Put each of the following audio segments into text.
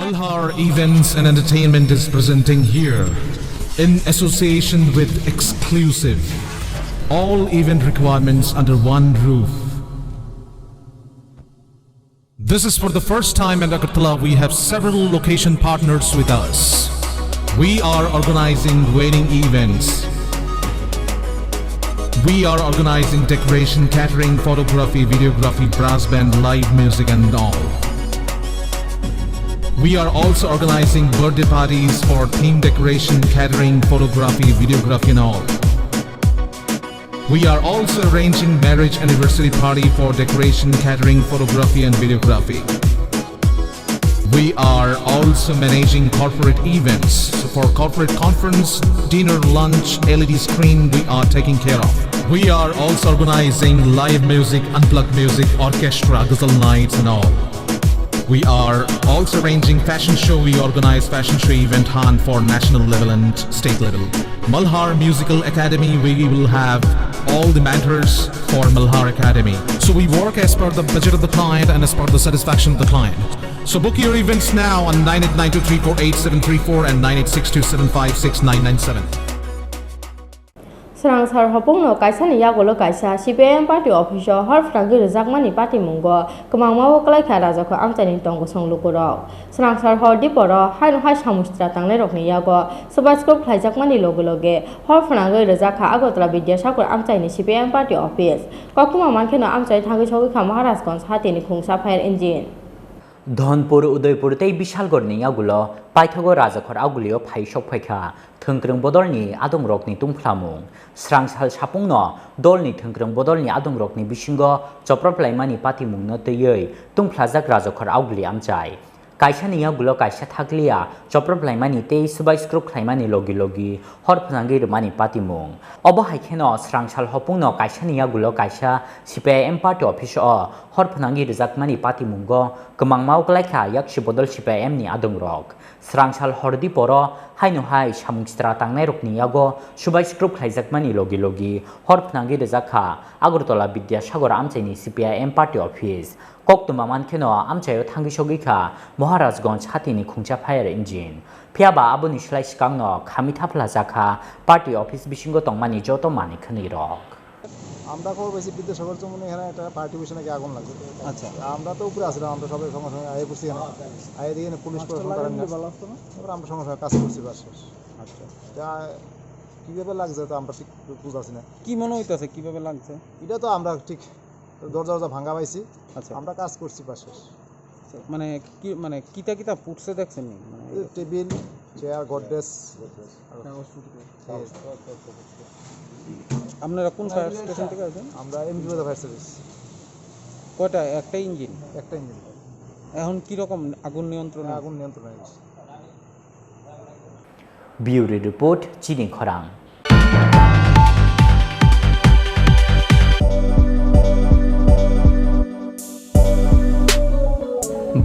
Malhar Events and Entertainment is presenting here, in association with Exclusive, all event requirements under one roof. This is for the first time in Agartala. We have several location partners with us. We are organizing wedding events. We are organizing decoration, catering, photography, videography, brass band, live music and all. We are also organizing birthday parties for theme decoration, catering, photography, videography and all. We are also arranging marriage anniversary party for decoration, catering, photography and videography. We are also managing corporate events. So for corporate conference, dinner, lunch, LED screen, we are taking care of. We are also organizing live music, unplugged music, orchestra, ghazal nights and all. We are also arranging fashion show. We organize fashion show event hunt for national level and state level. Malhar Musical Academy, we will have all the mentors for Malhar Academy. So we work as per the budget of the client and as per the satisfaction of the client. So book your events now on 9892348734 and 9862756997. Serang sar hopung no kaisa ni yagolo kaisa CPIM party official har frangi rezak mani party mungo kemang mau kelai khara jakho Amchaini tonggo songloko rok serang sar hor diporo haino hai samustra tangle rok ni yago subscribe khlaijak mani loge hor frangi rezak kha Agartala Bidhya Sagar Amchaini CPIM party office kokuma mankheno Amchaini thangi chogi kha Maharashganj hatini khungsa fire engine Dhanpur উদয়পুরতেই বিশালগড়নি আগুলো পাইথগো রাজাখর আগুলিও ফাইসব ফাইখা থংক্রং বদলনি আদংরকনি তুমফ্লামুং স্রাংসাল সাপুংন দলনি থংক্রং বদলনি আদংরকনি বিসিঙ্গ চপ্রপ্লাইমানি পাতিমুংনো তৈयै তুমফ্লাজাক রাজাখর আগুলি আমচাই কাইসানি আগুলো কাইসা থাকলিয়া চপ্রপ্লাইমানি তেই সুবাইস্ক্রুপ খ্লাইমানি লগি লগি হরফনাঙ্গি রমানি পাতিমুং অবহাইখেন স্রাংসাল হপুংন কাইসানি আগুলো কাইসা CPIM party office হরফনাঙ্গি রেজাকমানি পাতিমুঙ্গ কমাংমাও কলাইখা ইয়াকসি বদল CPIM ni adongrok srangsal hordi poro haino hai samungstra tangnai rokni yago subaiskrup khaijakmani logi logi horpnangi rezakha Agartala Bidhya Sagar Amchaini CPIM party office koktuma mankheno amchayo thangi sogikha Maharashganj hatini khungcha fire engine phiaba aboni slai sikangno khamita phalajakha party office bisingo tongmani joto mani khani rok আমরা খবর পেয়েছি বিদ্যা সাগর চমুনি এখানে একটা party অফিসে নাকি আগুন লাগছে। আচ্ছা আমরা তো উপরে আসলাম, আমরা সবাই সঙ্গে সঙ্গে আয়ে করছি এখানে আয়ে দিয়ে পুলিশ প্রশাসন করেন না, এবার আমরা সঙ্গে সঙ্গে কাজ করছি বাস। আচ্ছা যা কীভাবে লাগছে তো আমরা ঠিক বুঝাচ্ছি না, কি মনে হইতেছে কীভাবে লাগছে এটা তো আমরা ঠিক দরজা ভাঙা পাইছি। আচ্ছা আমরা কাজ করছি বাসে, মানে কি মানে কিতা কিতা ফুটছে দেখছেন মানে টেবিল চেয়ার গডরেজ। আপনারা কোন ফায়ার স্টেশন থেকে আসেন? আমরা এমজি ফায়ার সার্ভিস। কয়টা? একটা ইঞ্জিন? একটা ইঞ্জিন। এখন কীরকম আগুন নিয়ন্ত্রণ? আগুন নিয়ন্ত্রণ হয়ে গেছে। বিউরো রিপোর্ট চিনি খরাং।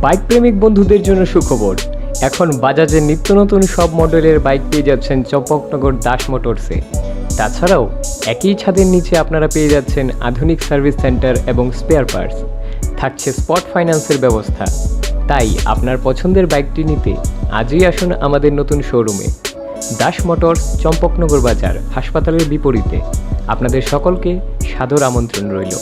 বাইক প্রেমিক বন্ধুদের জন্য সুখবর, এখন বাজাজের নিত্য নতুন সব মডেলের বাইক পেয়ে যাচ্ছেন চম্পকনগর দাস মোটরসে। তাছাড়াও একই ছাদের নিচে আপনারা পেয়ে যাচ্ছেন আধুনিক সার্ভিস সেন্টার এবং স্পেয়ার পার্টস, থাকছে স্পট ফাইন্যান্সের ব্যবস্থা। তাই আপনার পছন্দের বাইকটি নিতে আজই আসুন আমাদের নতুন শোরুমে। দাস মোটরস, চম্পকনগর বাজার, হাসপাতালের বিপরীতে। আপনাদের সকলকে সাদর আমন্ত্রণ রইল।